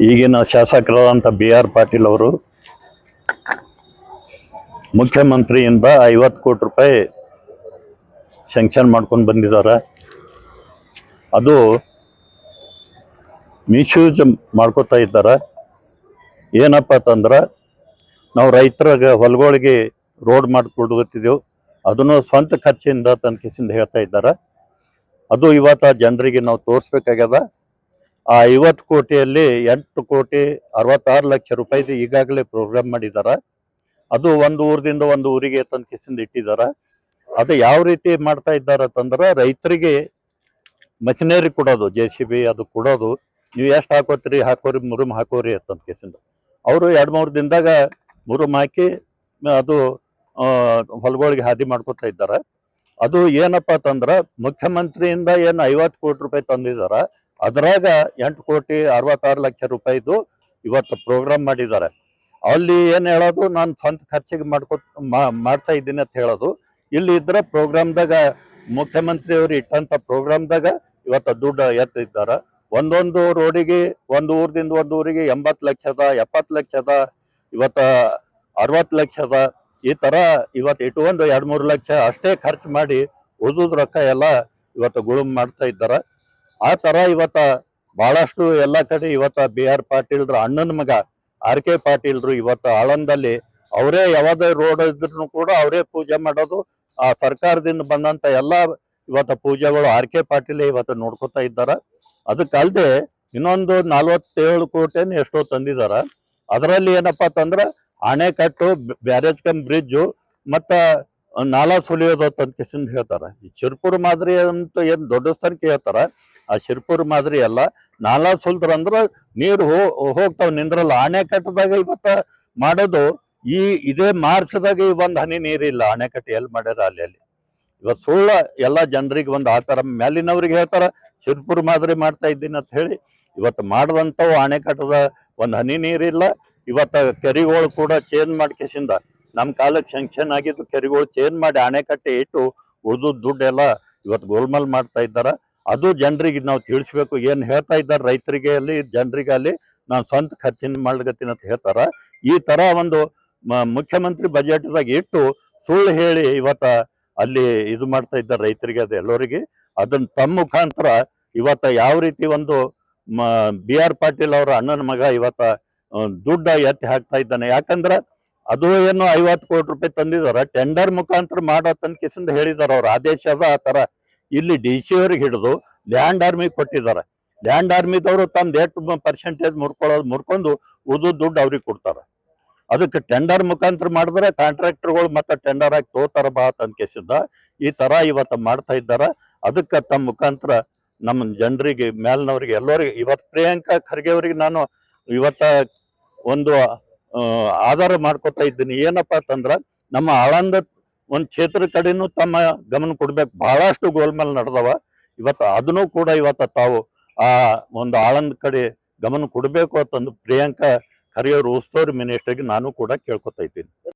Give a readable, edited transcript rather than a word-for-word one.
ಈಗಿನ ಶಾಸಕರಾದಂಥ BR ಪಾಟೀಲ್ ಅವರು ಮುಖ್ಯಮಂತ್ರಿಯಿಂದ 50 ಕೋಟಿ ರೂಪಾಯಿ ಸ್ಯಾಂಕ್ಷನ್ ಮಾಡ್ಕೊಂಡು ಬಂದಿದ್ದಾರೆ. ಅದು ಮಿಸ್ಯೂಸ್ ಮಾಡ್ಕೋತಾ ಇದ್ದಾರೆ. ಏನಪ್ಪ ಅಂತಂದ್ರೆ ನಾವು ರೈತರಿಗೆ ಹೊಲಗಳಿಗೆ ರೋಡ್ ಮಾಡಿಕೊಡ್ತಿದ್ದೆವು, ಅದನ್ನು ಸ್ವಂತ ಖರ್ಚಿಂದ ತನಕಿಸಿಂದ ಹೇಳ್ತಾ ಇದ್ದಾರೆ. ಅದು ಇವತ್ತು ಜನರಿಗೆ ನಾವು ತೋರಿಸ್ಬೇಕಾಗ್ಯದ. ಆ 50 ಕೋಟಿಯಲ್ಲಿ 8,66,00,000 ರೂಪಾಯಿದು ಈಗಾಗಲೇ ಪ್ರೋಗ್ರಾಮ್ ಮಾಡಿದ್ದಾರೆ. ಅದು ಒಂದು ಊರಿಂದ ಒಂದು ಊರಿಗೆ ತನಕಿಸಿಂದ ಇಟ್ಟಿದ್ದಾರೆ. ಅದು ಯಾವ ರೀತಿ ಮಾಡ್ತಾ ಇದ್ದಾರೆ ಅಂತಂದ್ರೆ ರೈತರಿಗೆ ಮಷಿನರಿ ಕೊಡೋದು, JCB ಅದು ಕೊಡೋದು, ನೀವು ಎಷ್ಟು ಹಾಕೋತೀರಿ ಹಾಕೋರಿ, ಮುರುಮ್ ಹಾಕೋರಿ ಅಂತಂದ್ಕೇಸಿಂದ ಅವರು 2-3 ದಿನದಾಗ ಮುರುಮ್ ಹಾಕಿ ಅದು ಹೊಲಗಳಿಗೆ ಹಾದಿ ಮಾಡ್ಕೊತಾ ಇದ್ದಾರೆ. ಅದು ಏನಪ್ಪ ಅಂತಂದ್ರೆ ಮುಖ್ಯಮಂತ್ರಿಯಿಂದ ಏನು 50 ಕೋಟಿ ರೂಪಾಯಿ ತಂದಿದ್ದಾರೆ, ಅದರಾಗ 8,66,00,000 ರೂಪಾಯಿದು ಇವತ್ತು ಪ್ರೋಗ್ರಾಮ್ ಮಾಡಿದ್ದಾರೆ. ಅಲ್ಲಿ ಏನು ಹೇಳೋದು, ನಾನು ಸ್ವಂತ ಖರ್ಚಿಗೆ ಮಾಡ್ತಾ ಇದ್ದೀನಿ ಅಂತ ಹೇಳೋದು. ಇಲ್ಲಿ ಇದ್ರೆ ಪ್ರೋಗ್ರಾಮ್ದಾಗ ಮುಖ್ಯಮಂತ್ರಿಯವರು ಇಟ್ಟಂತ ಪ್ರೋಗ್ರಾಮ್ದಾಗ ಇವತ್ತು ದುಡ್ಡು ಎತ್ತಿದ್ದಾರೆ. ಒಂದೊಂದು ರೋಡಿಗೆ ಒಂದು ಊರಿಂದ ಒಂದು ಊರಿಗೆ 80 ಲಕ್ಷದ, 70 ಲಕ್ಷದ, ಇವತ್ತು 60 ಲಕ್ಷದ, ಈ ತರ ಇವತ್ತು ಇಟ್ಕೊಂಡು 2-3 ಲಕ್ಷ ಅಷ್ಟೇ ಖರ್ಚು ಮಾಡಿ ಉಳಿದ ರೊಕ್ಕ ಎಲ್ಲ ಇವತ್ತು ಗುಳುಮ್ ಮಾಡ್ತಾ ಇದ್ದಾರೆ. ಆ ತರ ಇವತ್ತ ಬಹಳಷ್ಟು ಎಲ್ಲ ಕಡೆ ಇವತ್ತ BR ಪಾಟೀಲ್ರ ಅಣ್ಣನ ಮಗ RK ಪಾಟೀಲ್ರು ಇವತ್ತು ಆಳಂದಲ್ಲಿ ಅವರೇ ಯಾವುದೇ ರೋಡ್ ಇದ್ರು ಕೂಡ ಅವರೇ ಪೂಜೆ ಮಾಡೋದು. ಆ ಸರ್ಕಾರದಿಂದ ಬಂದಂತ ಎಲ್ಲ ಇವತ್ತು ಪೂಜೆಗಳು RK ಪಾಟೀಲ್ ಇವತ್ತು ನೋಡ್ಕೊತಾ ಇದ್ದಾರೆ. ಅದಕ್ಕಲ್ದೆ ಇನ್ನೊಂದು 47 ಕೋಟಿ ಎಷ್ಟೋ ತಂದಿದಾರ. ಅದರಲ್ಲಿ ಏನಪ್ಪಾ ಅಂತಂದ್ರೆ ಅಣೆಕಟ್ಟು, ಬ್ಯಾರೇಜ್ ಕಮ್ ಬ್ರಿಡ್ಜು ಮತ್ತ ನಾಲಾ ಸುಲಿಯೋದು ತನಕಿಸಿಂದ ಹೇಳ್ತಾರ. ಈ ಶಿರ್ಪುರ್ ಮಾದರಿ ಅಂತ ಏನ್ ದೊಡ್ಡ ಸ್ಥಾನಕ್ಕೆ ಹೇಳ್ತಾರ, ಆ ಶಿರ್ಪುರ್ ಮಾದರಿ ಅಲ್ಲ. ನಾಲಾ ಸುಲ್ದ್ರ ಅಂದ್ರ ನೀರು ಹೋಗ್ತಾವ, ನಿಂದ್ರಲ್ಲ. ಅಣೆಕಟ್ಟದಾಗ ಇವತ್ತ ಮಾಡೋದು ಇದೇ ಮಾರ್ಚ್ದಾಗ ಒಂದ್ ಹನಿ ನೀರಿಲ್ಲ. ಅಣೆಕಟ್ಟು ಎಲ್ಲಿ ಮಾಡ್ಯಾರ ಅಲ್ಲಿ ಇವತ್ತು ಸುಳ್ಳ ಎಲ್ಲ ಜನರಿಗೆ ಒಂದು ಆ ತರ ಮೇಲಿನವ್ರಿಗೆ ಹೇಳ್ತಾರ ಶಿರ್ಪುರ್ ಮಾದರಿ ಮಾಡ್ತಾ ಇದ್ದೀನಿ ಅಂತ ಹೇಳಿ. ಇವತ್ತು ಮಾಡದಂತವು ಅಣೆಕಟ್ಟದ ಒಂದ್ ಹನಿ ನೀರಿಲ್ಲ. ಇವತ್ತ ಕೆರಿಗಳು ಕೂಡ ಚೇಂಜ್ ಮಾಡ್ಕೇಸಿಂದ ನಮ್ಮ ಕಾಲಕ್ಕೆ ಸ್ಯಾಂಕ್ಷನ್ ಆಗಿದ್ದು ಕೆರಿಗಳು ಚೇಂಜ್ ಮಾಡಿ ಅಣೆಕಟ್ಟೆ ಇಟ್ಟು ಉಳಿದು ದುಡ್ಡೆಲ್ಲ ಇವತ್ತು ಗೋಲ್ಮಾಲ್ ಮಾಡ್ತಾ ಇದ್ದಾರೆ. ಅದು ಜನರಿಗೆ ನಾವು ತಿಳಿಸ್ಬೇಕು. ಏನ್ ಹೇಳ್ತಾ ಇದ್ದಾರೆ ರೈತರಿಗೆ ಅಲ್ಲಿ ಜನರಿಗೆ ಅಲ್ಲಿ ನಾನು ಸ್ವಂತ ಖರ್ಚಿನ ಮಾಡ್ಲಕತ್ತೀನಿ ಅಂತ ಹೇಳ್ತಾರ. ಈ ತರ ಒಂದು ಮುಖ್ಯಮಂತ್ರಿ ಬಜೆಟ್ದಾಗ ಇಟ್ಟು ಸುಳ್ಳು ಹೇಳಿ ಇವತ್ತ ಅಲ್ಲಿ ಇದು ಮಾಡ್ತಾ ಇದ್ದಾರೆ ರೈತರಿಗೆ. ಅದು ಎಲ್ಲರಿಗೆ ಅದನ್ನ ತಮ್ಮ ಮುಖಾಂತರ ಇವತ್ತ ಯಾವ ರೀತಿ ಒಂದು BR ಪಾಟೀಲ್ ಅವರ ಅಣ್ಣನ ಮಗ ಇವತ್ತ ದುಡ್ಡ ಎತ್ತಿ ಹಾಕ್ತಾ ಇದ್ದಾನೆ. ಯಾಕಂದ್ರ ಅದು ಏನು 50 ಕೋಟಿ ರೂಪಾಯಿ ತಂದಿದಾರ, ಟೆಂಡರ್ ಮುಖಾಂತರ ಮಾಡೋ ತನಕಿಸಿಂದ ಹೇಳಿದಾರ. ಅವ್ರ ಆದೇಶ ಅದ ಆ ತರ. ಇಲ್ಲಿ DC ಅವ್ರಿಗೆ ಹಿಡಿದು ಲ್ಯಾಂಡ್ ಆರ್ಮಿ ಕೊಟ್ಟಿದ್ದಾರೆ. ಲ್ಯಾಂಡ್ ಆರ್ಮಿದವರು ತಮ್ದು 8% ಮುರ್ಕೊಂಡು ಉಳಿದು ದುಡ್ಡು ಅವ್ರಿಗೆ ಕೊಡ್ತಾರ. ಅದಕ್ಕೆ ಟೆಂಡರ್ ಮುಖಾಂತರ ಮಾಡಿದ್ರೆ ಕಾಂಟ್ರಾಕ್ಟರ್ಗಳು ಮತ್ತೆ ಟೆಂಡರ್ ಆಗಿ ತೋತಾರ ಬಾ ತನಕಿಸಿಂದ ಈ ತರ ಇವತ್ತು ಮಾಡ್ತಾ ಇದ್ದಾರ. ಅದಕ್ಕೆ ತಮ್ಮ ಮುಖಾಂತರ ನಮ್ಮ ಜನರಿಗೆ ಮೇಲ್ನವ್ರಿಗೆ ಎಲ್ಲರಿಗೆ ಇವತ್ತು ಪ್ರಿಯಾಂಕಾ ಖರ್ಗೆ ಅವರಿಗೆ ನಾನು ಇವತ್ತ ಒಂದು ಆಧಾರ ಮಾಡ್ಕೊತಾ ಇದ್ದೀನಿ. ಏನಪ್ಪಾ ಅಂತಂದ್ರ ನಮ್ಮ ಆಳಂದ ಒಂದು ಕ್ಷೇತ್ರ ಕಡೆನೂ ತಮ್ಮ ಗಮನ ಕೊಡ್ಬೇಕು. ಬಹಳಷ್ಟು ಗೋಲ್ಮಾಲ್ ನಡೆದವ. ಇವತ್ತು ಅದನ್ನು ಕೂಡ ಇವತ್ತ ತಾವು ಆ ಒಂದು ಆಳಂದ ಕಡೆ ಗಮನ ಕೊಡ್ಬೇಕು ಅಂತಂದು ಪ್ರಿಯಾಂಕಾ ಖರ್ಗೆ ಅವರು ಉಸ್ತುವಾರಿ ಮಿನಿಸ್ಟರ್ಗೆ ನಾನು ಕೂಡ ಕೇಳ್ಕೊತಾ ಇದ್ದೀನಿ.